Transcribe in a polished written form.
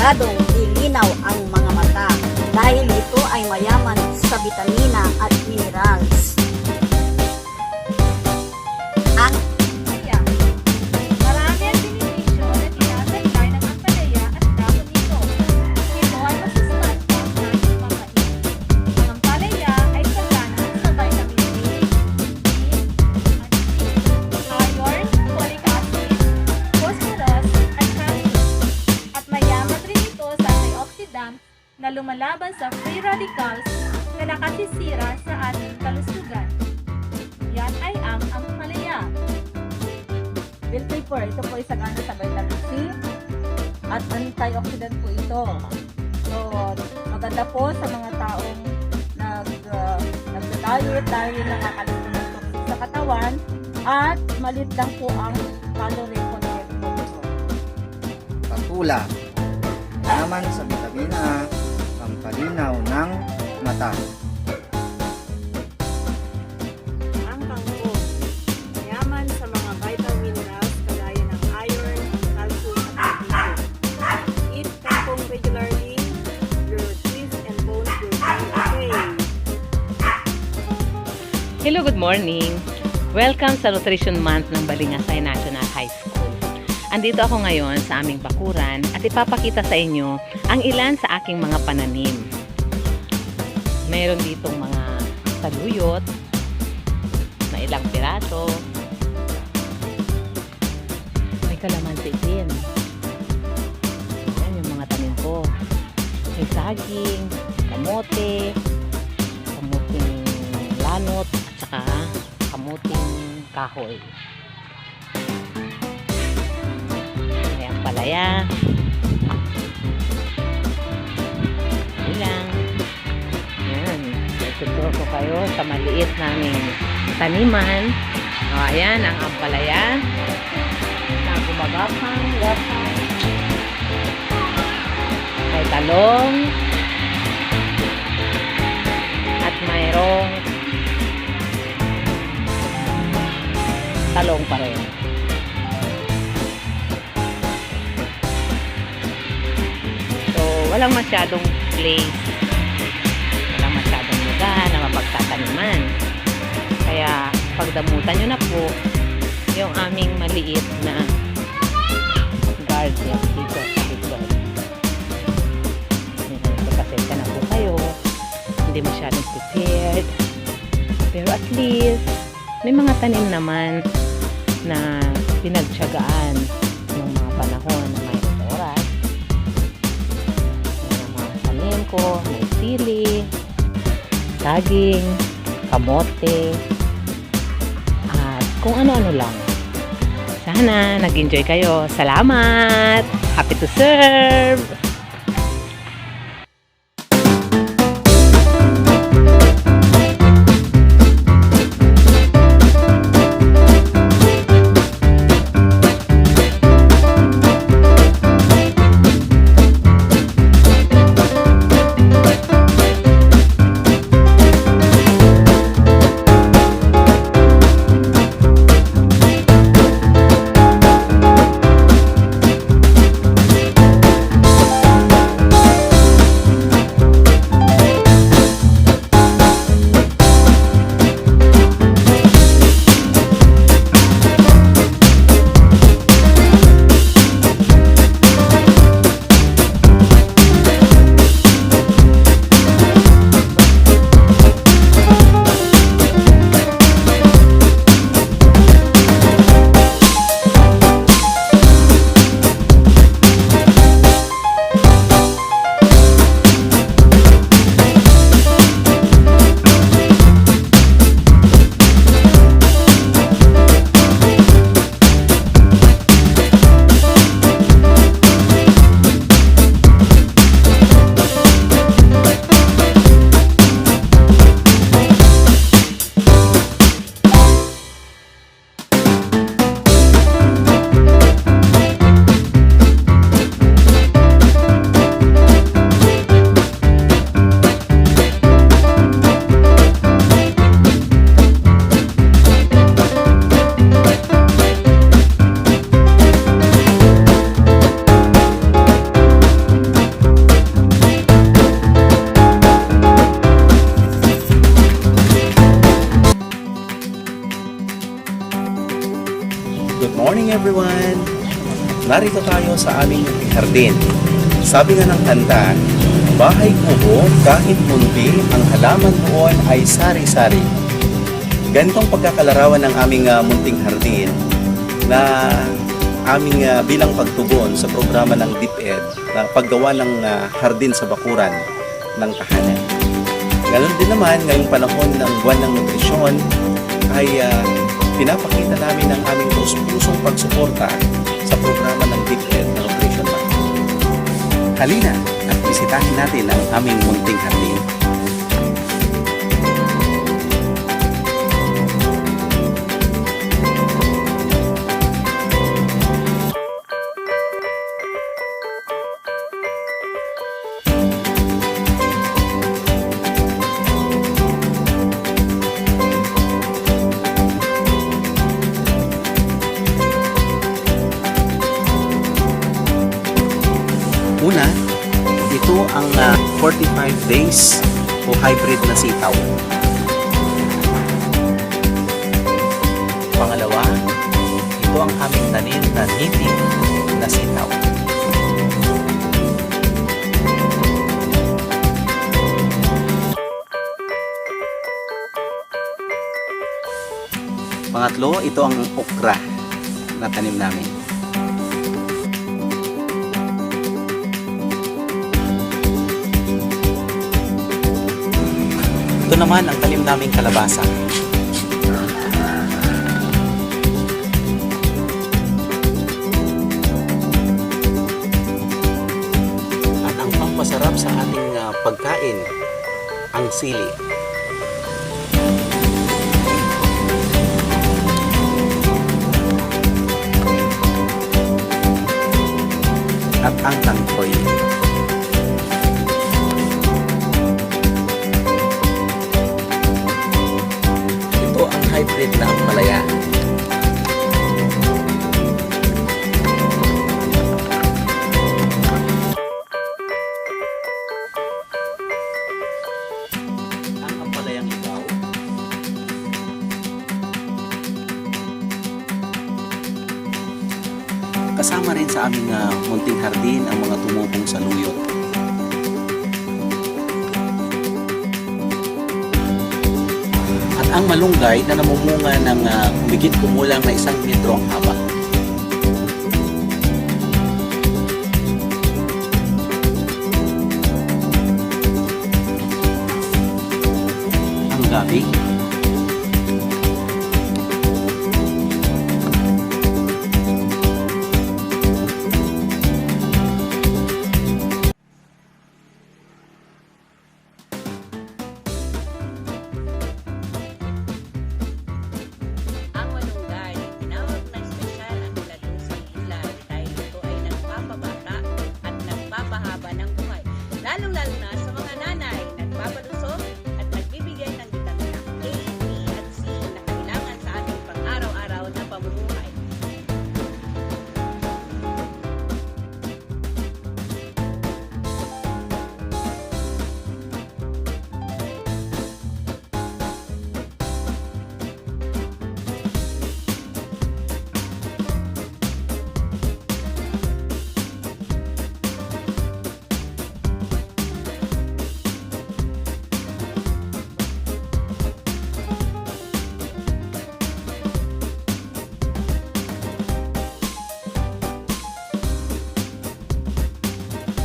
siguradong ilinaw ang mga mata dahil ito ay mayaman sa bitamina at minerals. Ang Kaya, marami ang benepisyo na tinatagay ng ampalaya at dahon nito. Ito ay masustansya ang nais makain. Ang ampalaya ay sagana sa vitamin A, B, at C, iron, folic acid, phosphorus, at calcium. At mayaman rin ito sa antioxidants na lumalaban sa free radicals na nakasisira sa ating kalusugan. Yan ay ang ampalaya. bell pepper, ito po ay sagana sa vitamin C at antioxidant po ito. So, maganda po sa mga taong nagda-diet dahil nakakaluto ng toxic sa katawan at malit lang po ang calorie content po ito. Patula, yaman sa bitamina A, pampalinaw ng mata. Ang kangkong, mayaman sa mga vital minerals kagaya ng iron, calcium at magnesium. Eat kangkong regularly, your teeth and bones will be okay. Hello, good morning! Welcome sa Nutrition Month ng Balingasay National High School. Andito ako ngayon sa aming bakuran at ipapakita sa inyo ang ilan sa aking mga pananim. Mayroon ditong mga saluyot na ilang piraso. May kalamansi din. Ayan yung mga tanim ko. May saging, kamote, kamuting lanot, at saka kamuting kahoy. May ampalaya. Ilang. Ayan. Tuturo ko kayo sa maliit naming taniman. O, ayan ang ampalaya na gumagapang. May talong. At mayroong talong pa rin. So, walang masyadong place. Walang masyadong lugar na mapagtataniman. Kaya, pagdamutan nyo na po yung aming maliit na garden dito sa likod. Pasensya na po kayo. Hindi masyadong prepared. Pero at least, may mga tanim naman na pinagtiyagaan ng mga panahon na may oras. Yung mga tanim ko, may sili, saging, kamote, at kung ano-ano lang. Sana nag-enjoy kayo. Salamat! Happy to serve! Morning everyone! Narito tayo sa aming hardin. Sabi nga ng kanta, bahay kubo kahit munti, ang halaman doon ay sari-sari. Ganitong pagkakalarawan ng aming munting hardin na aming bilang pagtugon sa programa ng DepeEd na paggawa ng hardin sa bakuran ng tahanan. Ganon din naman ngayong panahon ng buwan ng nutrisyon ay pinapakita namin ang aming pusong pagsuporta sa programa ng DepeEd na Nutrition Month. Halina at bisitahin natin ang aming munting hardin. Una, ito ang 45 days o hybrid na sitaw. Pangalawa, ito ang aming tanim na native na sitaw. Pangatlo, ito ang okra na tanim namin. Ito naman ang tanim naming kalabasa. At ang pampasarap sa ating pagkain, ang sili. At ang tangkoy. Hybrid na ang palaya. Ang ampalayang ikaw. Kasama rin sa aming munting hardin ang mga tumupong saluyot. Ang malunggay na namumunga ng humigit kumulang na 1 metro ang haba. Ang gabi.